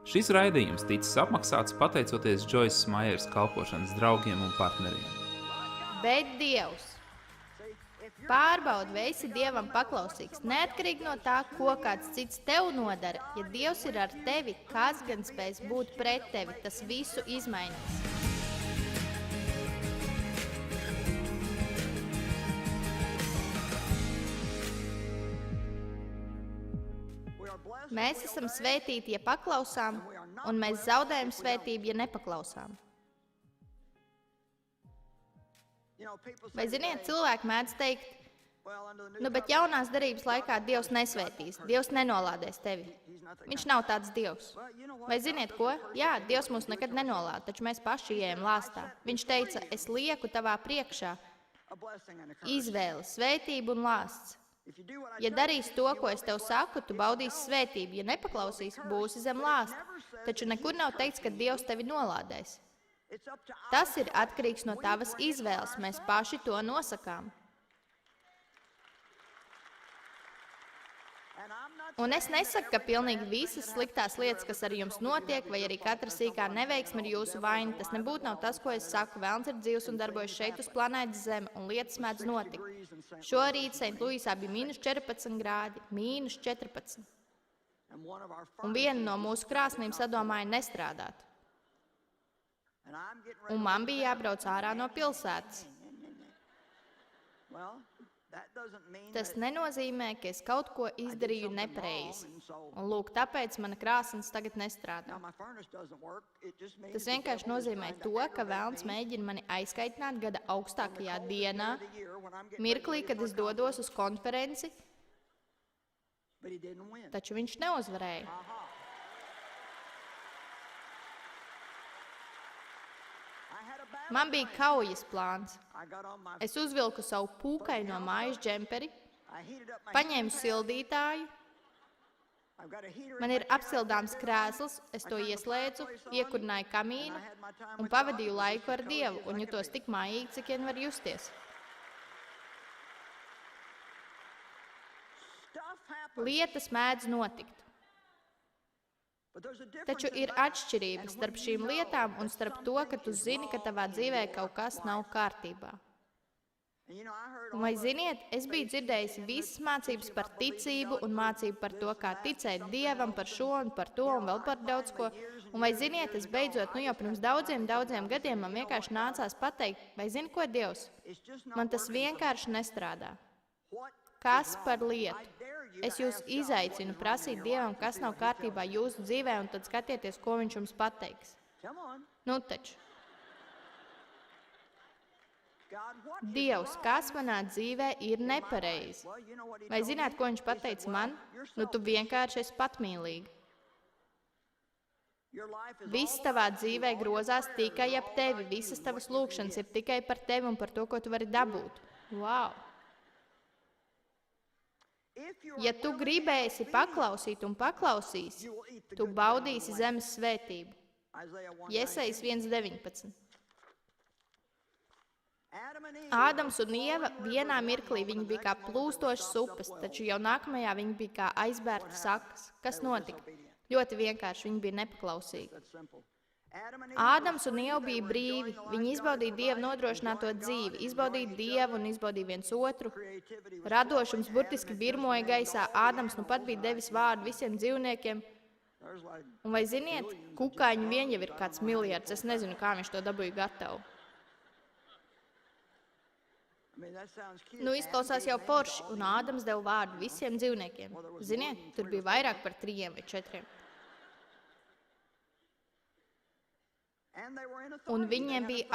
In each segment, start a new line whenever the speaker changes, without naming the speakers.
Šis raidījums ticis apmaksāts pateicoties Džoisas Maieras kalpošanas draugiem un partneriem.
Bet Dievs pārbauda, vai esi Dievam paklausīgs. Neatkarīgi no tā, ko kāds cits tev nodara, ja Dievs ir ar tevi, kas gan spēs būt pret tevi, tas visu izmainīs. Mēs esam svētīti, ja paklausām, un mēs zaudējam svētību, ja nepaklausām. Vai ziniet, cilvēki mēdz teikt, bet jaunās derības laikā Dievs nesvētīs, Dievs nenolādēs tevi. Viņš nav tāds Dievs. Vai ziniet ko? Jā, Dievs mūs nekad nenolāda, taču mēs paši ejam lāstā. Viņš teica, es lieku tavā priekšā izvēli, svētību un lāsts. Ja darīsi to, ko es tev saku, tu baudīsi svētību, ja nepaklausīsi, būsi zem lāsta. Taču nekur nav teikts, ka Dievs tevi nolādēs. Tas ir atkarīgs no tavas izvēles, mēs paši to nosakām. Un es nesaku, ka pilnīgi visas sliktās lietas, kas ar jums notiek, vai arī katra sīkā neveiksme ir jūsu vaina. Tas nebūtu nav tas, ko es saku. Velns ir dzīvs un darbojas šeit uz planētas Zeme, un lietas mēdz notikt. Šorīt Sent-Luisā bija -14 grādi, -14. Un viena no mūsu krāsnīm sadomāja nestrādāt. Un man bija jābrauc ārā no pilsētas. Tas nenozīmē, ka es kaut ko izdarīju nepareizi. Un lūk, tāpēc mana krāsns tagad nestrādā. Tas vienkārši nozīmē to, ka velns mēģina mani aizkaitināt gada augstākajā dienā, mirklī, kad es dodos uz konferenci, taču viņš neuzvarēja. Man bija kaujas plāns. Es uzvilku savu pūkaino mājas džemperi, paņēmu sildītāju, man ir apsildāms krēsls, es to ieslēdzu, iekurināju kamīnu un pavadīju laiku ar Dievu un jutos tik mājīgi, cik vien var justies. Lietas mēdz notikt. Taču ir atšķirības starp šīm lietām un starp to, ka tu zini, ka tavā dzīvē kaut kas nav kārtībā. Un vai ziniet, es biju dzirdējis visas mācības par ticību un mācību par to, kā ticēt Dievam, par šo un par to un vēl par daudz ko. Un vai ziniet, es beidzot, jau pirms daudziem gadiem man vienkārši nācās pateikt, vai zini ko, Dievs? Man tas vienkārši nestrādā. Kas par lietu? Es jūs izaicinu prasīt Dievam, kas nav kārtībā jūsu dzīvē, un tad skatieties, ko viņš jums pateiks. Nu taču. Dievs, kas manā dzīvē ir nepareizi? Vai zināt, ko viņš pateica man? Nu, tu vienkārši esi patmīlīga. Viss tavā dzīvē grozās tikai ap tevi, visas tavas lūkšanas ir tikai par tevi un par to, ko tu vari dabūt. Wow! Ja tu gribēsi paklausīt un paklausīsi, tu baudīsi zemes svētību. Jesajas 1:19. Ādams un Ieva vienā mirklī viņi bija kā plūstošas upes, taču jau nākamajā viņi bija kā aizbērta sakas. Kas notika? Ļoti vienkārši, viņi bija nepaklausīgi. Ādams un Ieva bija brīvi, viņi izbaudīja Dieva nodrošināto dzīvi, izbaudīja Dievu un izbaudīja viens otru. Radošums burtiski virmoja gaisā, Ādams nu pat bija devis vārdu visiem dzīvniekiem. Un vai ziniet, kukaiņi vien jau ir kāds miljards, es nezinu, kā viņš to dabūja gatavu. Nu, izklausās jau forši, un Ādams deva vārdu visiem dzīvniekiem. Ziniet, tur bija vairāk par 3 vai 4. Un viņiem bija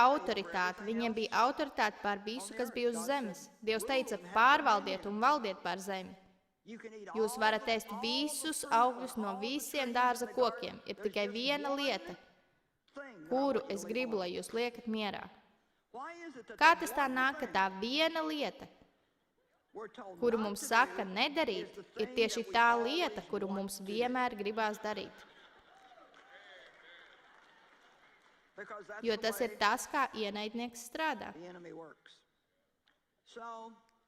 autoritāte pār visu, kas bija uz zemes. Dievs teica, pārvaldiet un valdiet pār zemi. Jūs varat ēst visus augļus no visiem dārza kokiem. Ir tikai viena lieta, kuru es gribu, lai jūs liekat mierā. Kā tas tā nāk, ka tā viena lieta, kuru mums saka nedarīt, ir tieši tā lieta, kuru mums vienmēr gribās darīt? Jo tas ir tas, kā ienaidnieks strādā.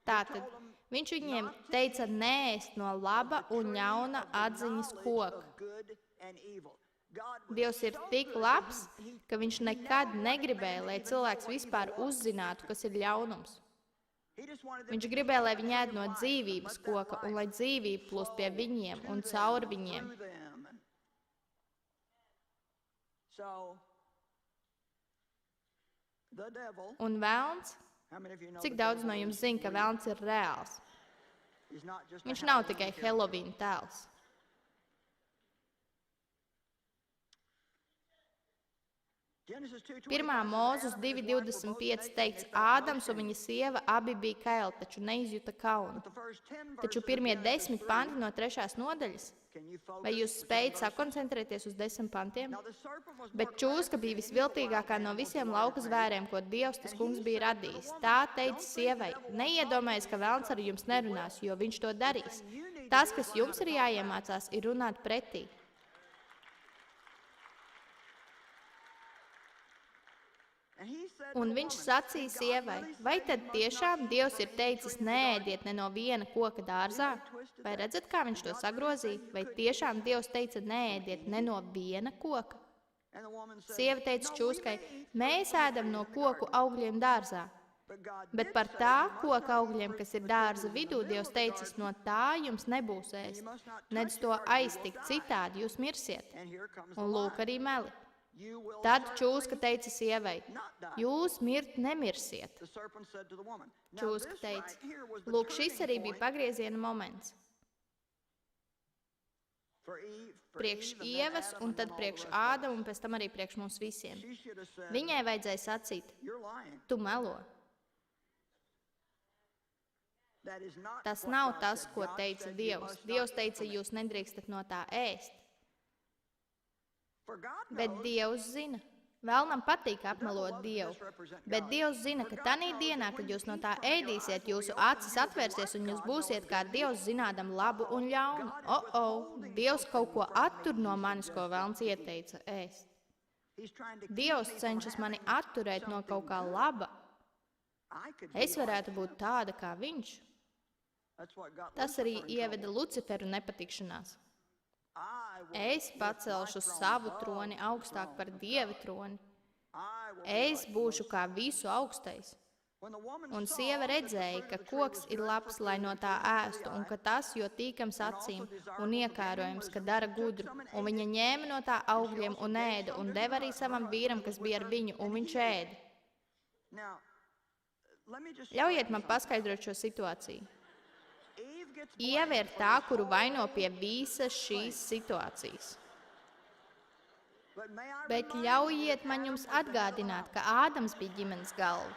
Tātad viņš viņiem teica neēst no laba un ļauna atziņas koka. Dievs ir tik labs, ka viņš nekad negribēja, lai cilvēks vispār uzzinātu, kas ir ļaunums. Viņš gribēja, lai viņi ēd no dzīvības koka un lai dzīvība plūst pie viņiem un caur viņiem. Un velns, cik daudz no jums zina, ka velns ir reāls? Viņš nav tikai Halloween tēls. Pirmā Mūzes 2:25 teikts, Ādams un viņa sieva abi bija kaili, taču neizjuta kaunu. Taču pirmie 10 panti no 3. nodaļas, vai jūs spējat sakoncentrēties uz 10 pantiem? Bet čūska bija visviltīgākā no visiem lauka zvēriem, ko Dievs tas kungs bija radījis. Tā teica sievai, neiedomājies, ka velns ar jums nerunās, jo viņš to darīs. Tas, kas jums ir jāiemācās, ir runāt pretī. Un viņš sacīja sievai, vai tad tiešām Dievs ir teicis, neēdiet ne no viena koka dārzā? Vai redzat, kā viņš to sagrozīja? Vai tiešām Dievs teica, neēdiet ne no viena koka? Sieva teica čūskai, mēs ēdam no koku augļiem dārzā. Bet par tā koka augļiem, kas ir dārza vidū, Dievs teicis, no tā jums nebūs ēst. Nedz to aiztikt, citādi jūs mirsiet. Un lūk arī meli. Tad čūska teica sievai, jūs mirt nemirsiet. Čūska teica, lūk, šis arī bija pagrieziena moments. Priekš Ievas un tad priekš Ādama un pēc tam arī priekš mums visiem. Viņai vajadzēja sacīt, tu melo. Tas nav tas, ko teica Dievs. Dievs teica, jūs nedrīkstat no tā ēst. Bet Dievs zina. Vēlnam patīk apmelot Dievu. Bet Dievs zina, ka tanī dienā, kad jūs no tā ēdīsiet, jūsu acis atvērsies un jūs būsiet kā Dievs zinādam labu un ļaunu. Dievs kaut ko attur no manis, ko velns ieteica ēst. Dievs cenšas mani atturēt no kaut kā laba. Es varētu būt tāda kā viņš. Tas arī ieveda Luciferu nepatikšanās. Es pacelšu savu troni augstāk par Dieva troni. Es būšu kā visu augstais. Un sieva redzēja, ka koks ir labs, lai no tā ēstu, un ka tas, jo tīkams acīm un iekārojams, ka dara gudru. Un viņa ņēma no tā augļiem un ēda, un deva arī savam vīram, kas bija ar viņu, un viņš ēda. Ļaujiet man paskaidrot šo situāciju. Ieva ir tā, kuru vaino pie visas šīs situācijas. Bet ļaujiet man jums atgādināt, ka Ādams bija ģimenes galva.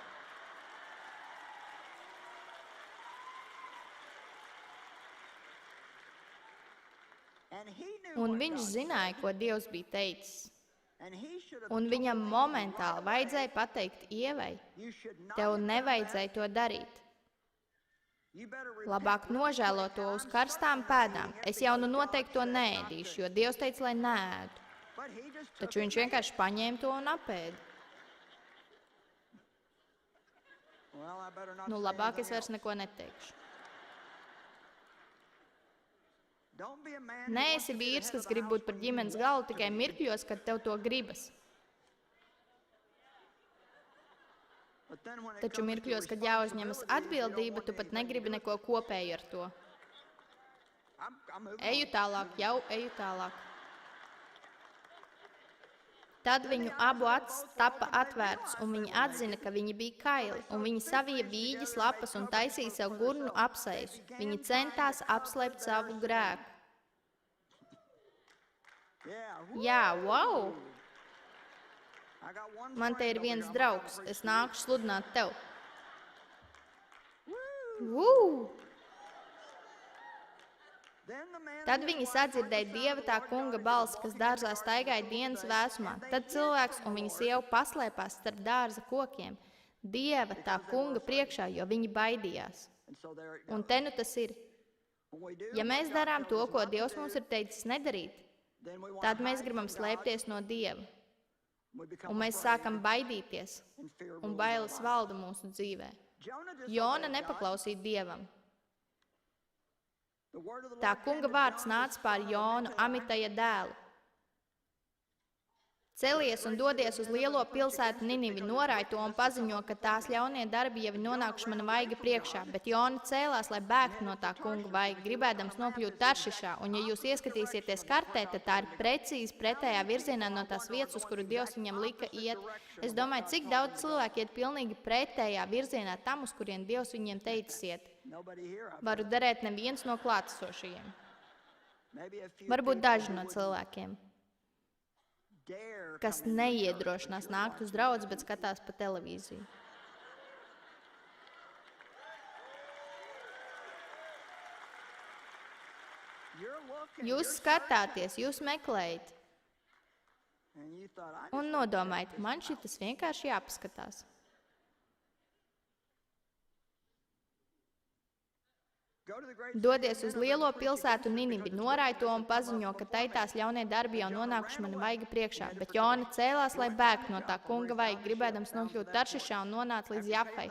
Un viņš zināja, ko Dievs bija teicis. Un viņam momentāli vajadzēja pateikt Ievai, tev nevajadzēja to darīt. Labāk nožēlo to uz karstām pēdām. Es jau nu noteikti to neēdīšu, jo Dievs teica, lai neēdu. Taču viņš vienkārši paņēma to un apēda. Nu, labāk es vairs neko neteikšu. Neesi vīrs, kas grib būt par ģimenes galvu tikai mirkļos, kad tev to gribas. Taču mirkļos, kad jāuzņemas atbildība, tu pat negribi neko kopēju ar to. Eju tālāk, jau eju tālāk. Tad viņu abu acis tapa atvērts, un viņi atzina, ka viņi bija kaili, un viņi savija vīģes lapas un taisīja sev gurnu apsejus. Viņi centās apslēpt savu grēku. Jā, wow! Man te ir viens draugs, es nāku sludināt tev. Tad viņi sadzirdēja Dieva tā kunga balsi, kas dārzā staigāja dienas vēsumā. Tad cilvēks un viņa sieva paslēpās starp dārza kokiem, Dieva tā kunga priekšā, jo viņi baidījās. Un te nu tas ir. Ja mēs darām to, ko Dievs mums ir teicis nedarīt, tad mēs gribam slēpties no Dieva. Un mēs sākam baidīties, un bailes valda mūsu dzīvē. Jona nepaklausīja Dievam. Tā kunga vārds nāca pār Jonu, Amitaja dēlu. Celies un dodies uz lielo pilsētu Ninivi, norāj to un paziņo, ka tās ļaunie darbi jau ir nonākuši mana vaiga priekšā, bet Jona cēlās, lai bēgtu no tā kunga vaiga, gribēdams nokļūt Taršišā, un ja jūs ieskatīsieties kartē, tad tā ir precīzi pretējā virzienā no tās vietas, uz kuru Dievs viņam lika iet. Es domāju, cik daudz cilvēku iet pilnīgi pretējā virzienā tam, uz kurien Dievs viņiem teicis iet. Varu derēt neviens no klātesošajiem. Varbūt daži no cilvēkiem, kas neiedrošinās nākt uz draudzi, bet skatās pa televīziju. Jūs skatāties, jūs meklējat un nodomājat, man šitas vienkārši jāpaskatās. Dodies uz lielo pilsētu Ninivi, norāj to un paziņo, ka tai tās ļaunie darbi jau nonākuši mana vaiga priekšā, bet Jona cēlās, lai bēgtu no tā kunga vaiga, gribēdams nokļūt Taršišā un nonāca līdz Jafai.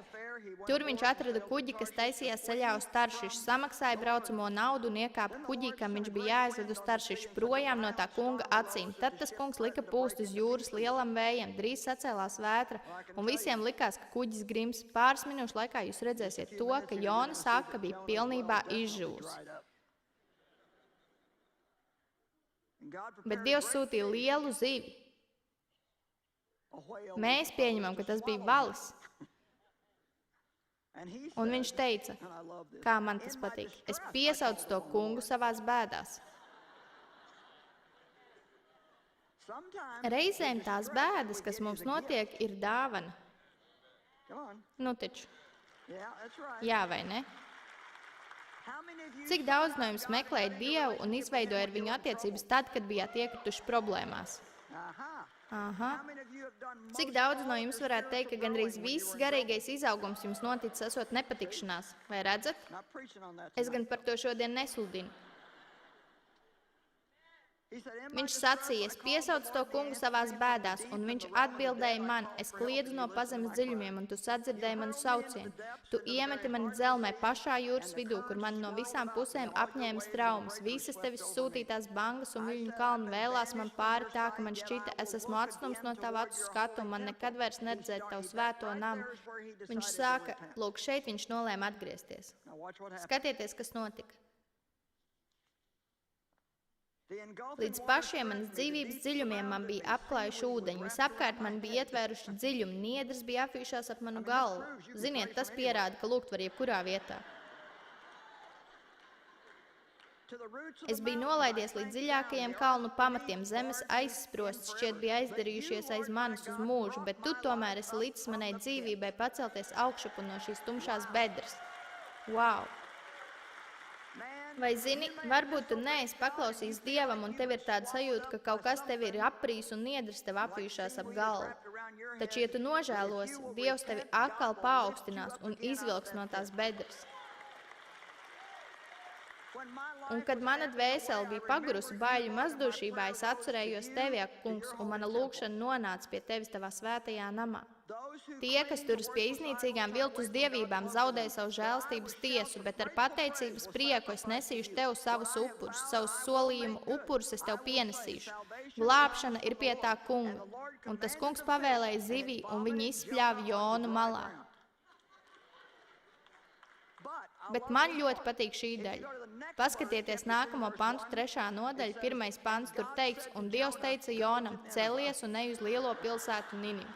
Tur viņš atrada kuģi, kas taisījās ceļā uz Taršišu, samaksāja braucamo naudu un iekāpa kuģī, kam viņš bija jāaizved uz Taršišu, projām no tā kunga acīm. Tad tas kungs lika pūst uz jūras lielam vējam, drīz sacēlās vētra, un visiem likās, ka kuģis grims. Pāris minūšu laikā jūs redzēsiet to, ka Jona saka, bija pilnībā izžūs. Bet Dievs sūtīja lielu zivi. Mēs pieņemam, ka tas bija valis. Un viņš teica, kā man tas patīk, es piesaucu to kungu savās bēdās. Reizēm tās bēdas, kas mums notiek, ir dāvana. Nu taču. Jā vai ne? Cik daudz no jums meklēja Dievu un izveidoja ar viņu attiecības tad, kad bijāt iekrituši problēmās? Aha. Cik daudz no jums varētu teikt, ka gandrīz viss garīgais izaugums jums noticis esot nepatikšanās? Vai redzat? Es gan par to šodien nesludinu. Viņš sacīja, es piesaucu to kungu savās bēdās, un viņš atbildēja man, es kliedzu no pazemes dziļumiem, un tu sadzirdēji manu saucienu. Tu iemeti mani dzelmē pašā jūras vidū, kur man no visām pusēm apņēmas traumas. Visas tevis sūtītās bangas un viļņu kalni vēlās man pāri tā, ka man šķita, es esmu atstums no tava acu skatu, un man nekad vairs neredzēt tavu svēto namu. Viņš sāka, lūk, šeit viņš nolēma atgriezties. Skatieties, kas notika. Līdz pašiem manas dzīvības dziļumiem man bija apklājuši ūdeņi, visapkārt man bija ietvēruši dziļumi, niedras bija apvījušās ap manu galvu. Ziniet, tas pierāda, ka lūgt var jebkurā vietā. Es biju nolaidies līdz dziļākajiem kalnu pamatiem, zemes aizsprosts šķiet bija aizdarījušies aiz manis uz mūžu, bet tu tomēr esi līdz manai dzīvībai pacelties augšup un no šīs tumšās bedres. Wow! Vai zini, varbūt tu neesi paklausījis Dievam un tev ir tāda sajūta, ka kaut kas tevi ir aprījis un niedras tev apvījušās ap galvu. Taču, ja tu nožēlosi, Dievs tevi atkal paaugstinās un izvilks no tās bedres. Un kad mana dvēsele bija pagurusi baiļu mazdušībā, es atcerējos tevi, ak, kungs, un mana lūgšana nonāca pie tevis tavā svētajā namā. Tie, kas turas pie iznīcīgām viltus dievībām, zaudē savu žēlstības tiesu, bet ar pateicības prieku es nesīšu tev savus upurus, savus solījumu upurus es tev pienesīšu. Glābšana ir pie tā kunga, un tas kungs pavēlēja zivī, un viņi izspļāva Jonu malā. Bet man ļoti patīk šī daļa. Paskatieties nākamo pantu 3. nodaļa, 1. pants tur teikts, un Dievs teica Jonam, celies un ej uz lielo pilsētu Ninivi.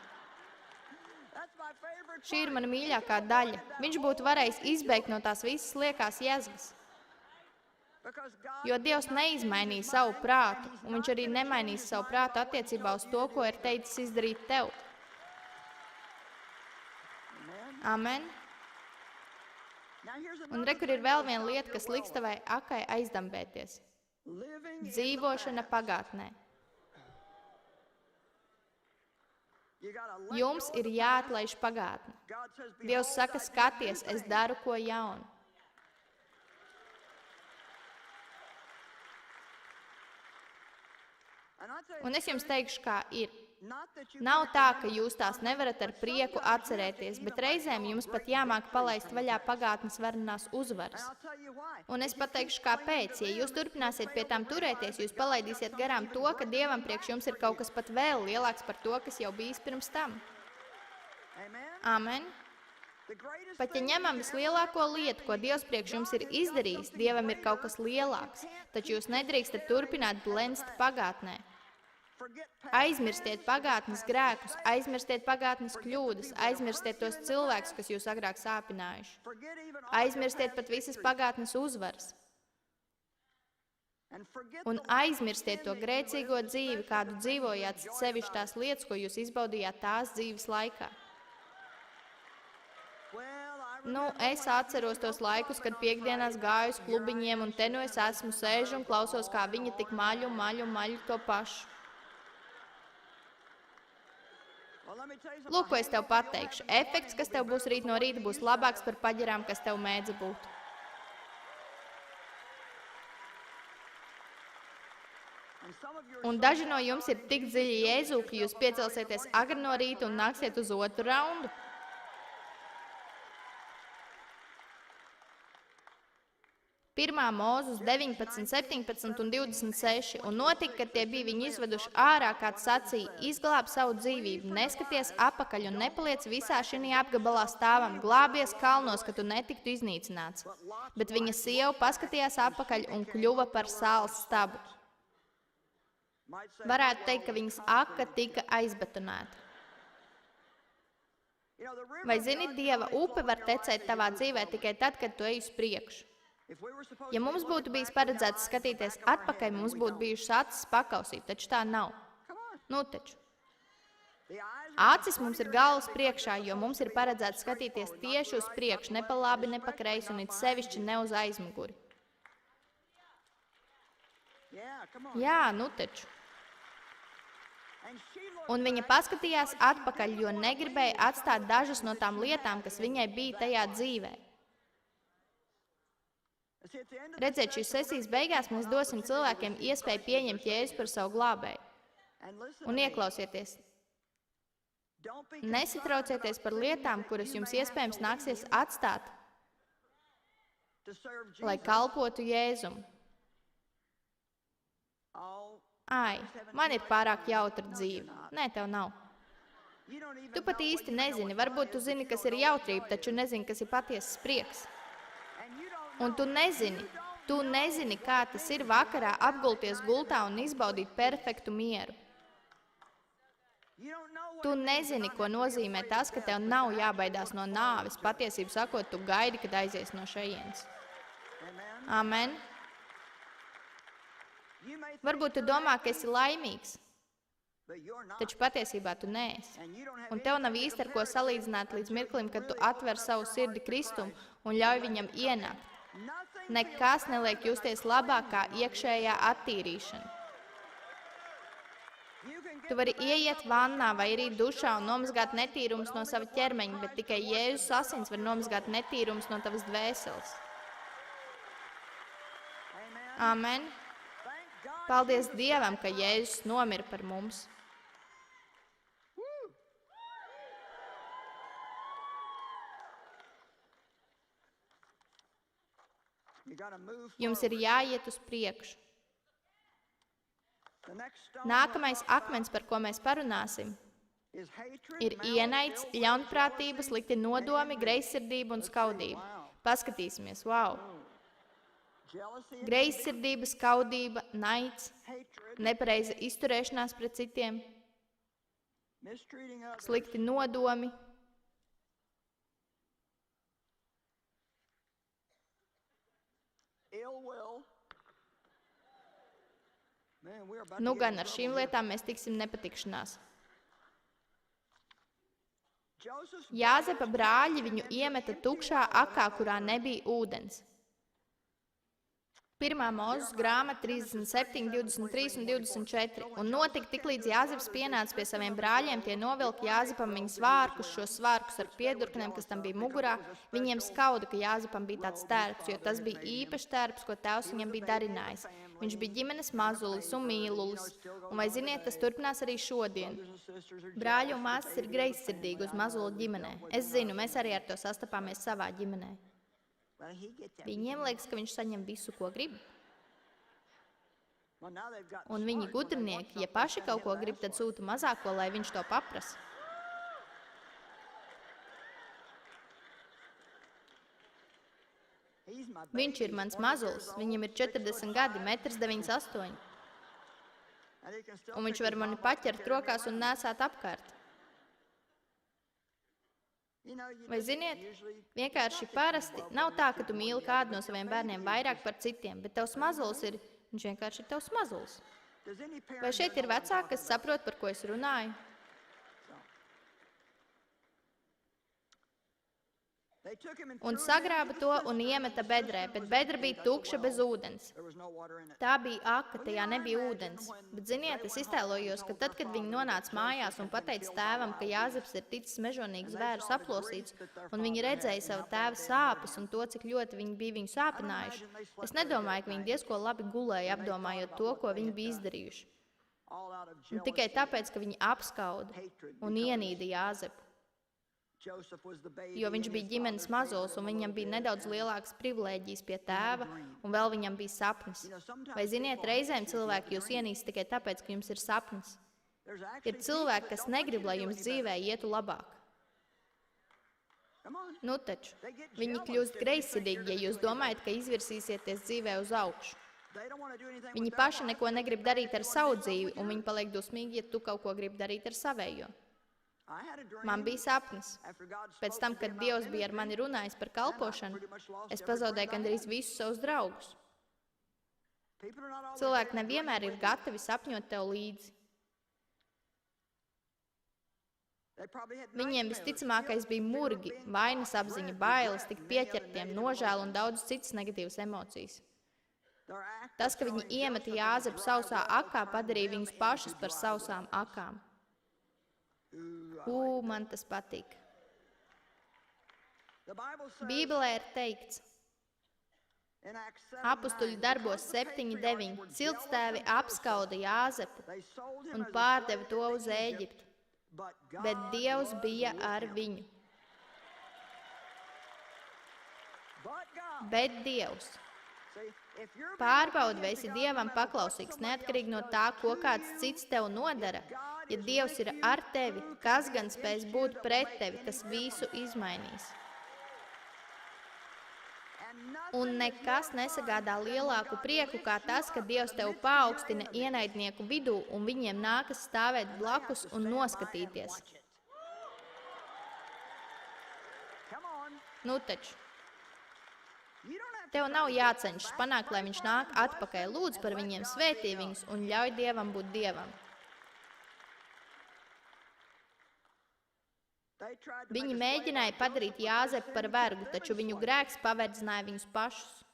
Šī ir mana mīļākā daļa. Viņš būtu varējis izbeigt no tās visas liekās jēzgas. Jo Dievs neizmainīja savu prātu, un viņš arī nemainīs savu prātu attiecībā uz to, ko ir teicis izdarīt tev. Amen. Un re, kur ir vēl viena lieta, kas liks tavai akai aizdambēties. Dzīvošana pagātnē. Jums ir jāatlaiž pagātne. Dievs saka, skaties, es daru ko jaunu. Un es jums teikšu, kā ir. Nav tā, ka jūs tās nevarat ar prieku atcerēties, bet reizēm jums pat jāmāk palaist vaļā pagātnes varenās uzvaras. Un es pateikšu, kāpēc. Ja jūs turpināsiet pie tām turēties, jūs palaidīsiet garām to, ka Dievam priekš jums ir kaut kas pat vēl lielāks par to, kas jau bijis pirms tam. Amen. Pat ja ņemam vislielāko lietu, ko Dievs priekš jums ir izdarījis, Dievam ir kaut kas lielāks, taču jūs nedrīkstat turpināt blenst pagātnē. Aizmirstiet pagātnes grēkus, aizmirstiet pagātnes kļūdas, aizmirstiet tos cilvēkus, kas jūs agrāk sāpinājuši. Aizmirstiet pat visas pagātnes uzvaras. Un aizmirstiet to grēcīgo dzīvi, kādu dzīvojāt, sevišķi tās lietas, ko jūs izbaudījāt tās dzīves laikā. Es atceros tos laikus, kad piekdienās gāju uz klubiņiem, un te nu es esmu sēžu un klausos, kā viņi tik maļu to pašu. Lūk, ko es tev pateikšu. Efekts, kas tev būs rīt no rīta, būs labāks par paģirām, kas tev mēdza būt. Un daži no jums ir tik dziļi Jēzū, ka jūs piecelsieties agri no rīta un nāksiet uz otru raundu. 1. Mūzes 19, 17 un 26, un notika, kad tie bija viņu izveduši ārā, kāds sacīja, izglāb savu dzīvību, neskaties apakaļ un nepaliec visā šī apgabalā stāvam, glābies kalnos, ka tu netiktu iznīcināts. Bet viņa sieva paskatījās apakaļ un kļuva par sāls stabu. Varētu teikt, ka viņas aka tika aizbetonēta. Vai zini, Dieva upe var tecēt tavā dzīvē tikai tad, kad tu ej uz priekšu? Ja mums būtu bijis paredzēts skatīties atpakaļ, mums būtu bijušas acis pakausīt, taču tā nav. Taču. Acis mums ir galvas priekšā, jo mums ir paredzēts skatīties tieši uz priekšu, ne pa labi, ne pa kreisi, un it sevišķi ne uz aizmuguri. Jā, taču. Un viņa paskatījās atpakaļ, jo negribēja atstāt dažas no tām lietām, kas viņai bija tajā dzīvē. Redziet, šīs sesijas beigās mēs dosim cilvēkiem iespēju pieņemt Jēzu par savu glābēju. Un ieklausieties, nesatraucieties par lietām, kuras jums iespējams nāksies atstāt, lai kalpotu Jēzum. Man ir pārāk jautra dzīve. Nē, tev nav. Tu pat īsti nezini, varbūt tu zini, kas ir jautrība, taču nezini, kas ir patiesas prieks. Un tu nezini, kā tas ir vakarā apgulties gultā un izbaudīt perfektu mieru. Tu nezini, ko nozīmē tas, ka tev nav jābaidās no nāves. Patiesību sakot, tu gaidi, kad aizies no šejienes. Amen. Varbūt tu domā, ka esi laimīgs, taču patiesībā tu neesi. Un tev nav īsti ar ko salīdzināt līdz mirklim, kad tu atver savu sirdi Kristum un ļauj viņam ienākt. Nekas neliek justies labāk kā iekšējā attīrīšana. Tu vari ieiet vannā vai arī dušā un nomazgāt netīrumus no sava ķermeņa, bet tikai Jēzus asins var nomazgāt netīrumus no tavas dvēseles. Amen. Paldies Dievam, ka Jēzus nomira par mums. Jums ir jāiet uz priekšu. Nākamais akmens, par ko mēs parunāsim, ir ienaids, ļaunprātība, slikti nodomi, greizsirdība un skaudība. Paskatīsimies, wow! Greizsirdība, skaudība, naids, nepareiza izturēšanās pret citiem, slikti nodomi, gan ar šīm lietām mēs tiksim nepatikšanās. Jāzepa brāļi viņu iemeta tukšā akā, kurā nebija ūdens. Pirmā Mūzes grāmata 37, 23 un 24. Un notika tik līdz Jāzeps pienāca pie saviem brāļiem, tie novilka Jāzepam viņa svārkus, šos svārkus ar piedurknēm, kas tam bija mugurā. Viņiem skauda, ka Jāzepam bija tāds tērps, jo tas bija īpašs tērps, ko tēvs viņam bija darinājis. Viņš bija ģimenes mazulis un mīlulis. Un vai ziniet, tas turpinās arī šodien. Brāļi un māsas ir greizsirdīgi uz mazulu ģimenē. Es zinu, mēs arī ar to sastapāmies savā ģimenē. Viņiem liekas, ka viņš saņem visu, ko grib. Un viņi gudrinieki, ja paši kaut ko grib, tad sūta mazāko, lai viņš to paprasa. Viņš ir mans mazulis, viņam ir 40 gadi, 1,98 m. Un viņš var mani paķert rokās un nēsāt apkārt. Vai ziniet, vienkārši parasti nav tā, ka tu mīli kādu no saviem bērniem vairāk par citiem, bet tavs mazulis viņš vienkārši ir tavs mazulis. Vai šeit ir vecāki, kas saprot, par ko es runāju? Un sagrāba to un iemeta bedrē, bet bedra bija tukša bez ūdens. Tā bija aka, tajā nebija ūdens. Bet, ziniet, es iztēlojos, ka tad, kad viņi nonāca mājās un pateica tēvam, ka Jāzeps ir ticis mežonīgu zvēru saplosīts, un viņi redzēja savu tēva sāpes un to, cik ļoti viņi bija viņu sāpinājuši, es nedomāju, ka viņi diezko labi gulēja, apdomājot to, ko viņi bija izdarījuši. Un tikai tāpēc, ka viņi apskauda un ienīda Jāzepu. Jo viņš bija ģimenes mazulis, un viņam bija nedaudz lielākas privilēģijas pie tēva, un vēl viņam bija sapnis. Vai ziniet, reizēm cilvēki jūs ienīst tikai tāpēc, ka jums ir sapnis? Ir cilvēki, kas negrib, lai jums dzīvē ietu labāk. Nu taču, viņi kļūst greizsirdīgi, ja jūs domājat, ka izvirsīsieties dzīvē uz augšu. Viņi paši neko negrib darīt ar savu dzīvi, un viņi paliek dusmīgi, ja tu kaut ko gribi darīt ar savējo. Man bija sapnis. Pēc tam, kad Dievs bija ar mani runājis par kalpošanu, es pazaudēju gandrīz visus savus draugus. Cilvēki nevienmēr ir gatavi sapņot tev līdzi. Viņiem visticamākais bija murgi, vainas apziņa, bailes, tikt pieķertiem, nožēla un daudz citas negatīvas emocijas. Tas, ka viņi iemeta Jāzepu sausā akā, padarīja viņus pašus par sausām akām. Man tas patīk. Bībelē ir teikts, Apustuļu darbos 7:9. Ciltstēvi apskauda Jāzepu un pārdeva to uz Ēģiptu, bet Dievs bija ar viņu. Bet Dievs. Pārbaudi, vai esi Dievam paklausīgs, neatkarīgi no tā, ko kāds cits tev nodara. Ja Dievs ir ar tevi, kas gan spēs būt pret tevi, tas visu izmainīs. Un nekas nesagādā lielāku prieku, kā tas, ka Dievs tev paaugstina ienaidnieku vidū, un viņiem nākas stāvēt blakus un noskatīties. Nu taču. Tev nav jācenšas panākt, lai viņš nāk atpakaļ. Lūdz par viņiem, svētī viņus un ļauj Dievam būt Dievam. Viņi mēģināja padarīt Jāzepu par vergu, taču viņu grēks paverdzināja viņus pašus.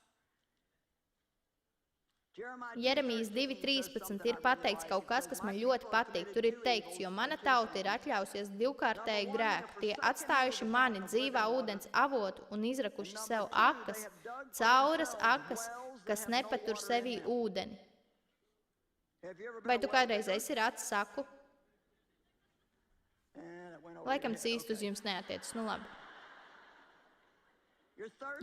Jeremijas 2:13 ir pateikts kaut kas, kas man ļoti patīk. Tur ir teikts, jo mana tauta ir atļausies divkārtēju grēku. Tie atstājuši mani dzīvā ūdens avotu un izrakuši sev akas, cauras akas, kas nepatur sevī ūdeni. Vai tu kādreiz esi radis saku? Laikam cīst uz jums neatiecas, nu labi.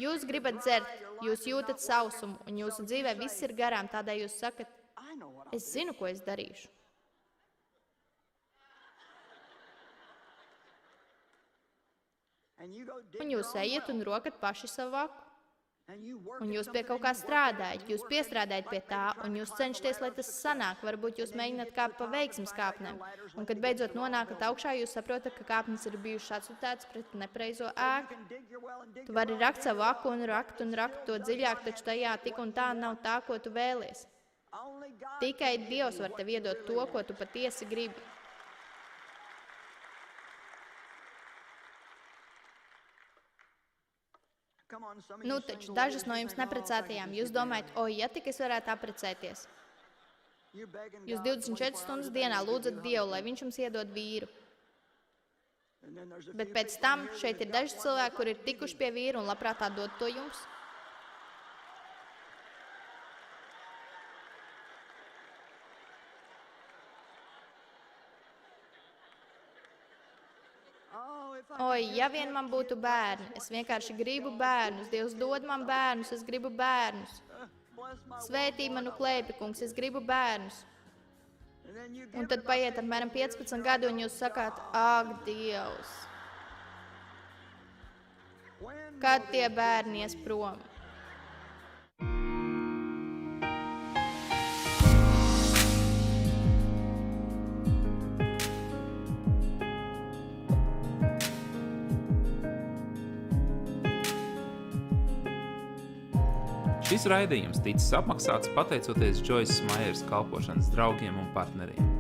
Jūs gribat dzert, jūs jūtat sausumu, un jūsu dzīvē viss ir garām, tādēļ jūs sakat, es zinu, ko es darīšu. Un jūs ejat un rokat paši savu aku. Un jūs pie kaut kā strādājat, jūs piestrādājat pie tā, un jūs cenšaties, lai tas sanāk. Varbūt jūs mēģināt kāpt pa veiksmes kāpnēm. Un, kad beidzot nonākat augšā, jūs saprotat, ka kāpnes ir bijušas atsutētas pret nepareizo ēku. Tu vari rakt savu aku un rakt to dziļāk, taču tajā tik un tā nav tā, ko tu vēlies. Tikai Dievs var tev iedot to, ko tu patiesi gribi. Nu, taču dažas no jums neprecētajām, jūs domājat, oi, ja tik es varētu apprecēties. Jūs 24 stundas dienā lūdzat Dievu, lai viņš jums iedod vīru. Bet pēc tam šeit ir daži cilvēki, kuri ir tikuši pie vīra un labprāt dod to jums. Oi, ja vien man būtu bērni, es vienkārši gribu bērnus. Dievs dod man bērnus, es gribu bērnus. Svētī manu klēpi, kungs, es gribu bērnus. Un tad paiet apmēram 15 gadi, un jūs sakāt, ak, Dievs, kad tie bērni ies prom?
Šis raidījums ticis apmaksāts pateicoties Joyces Maiers kalpošanas draugiem un partneriem.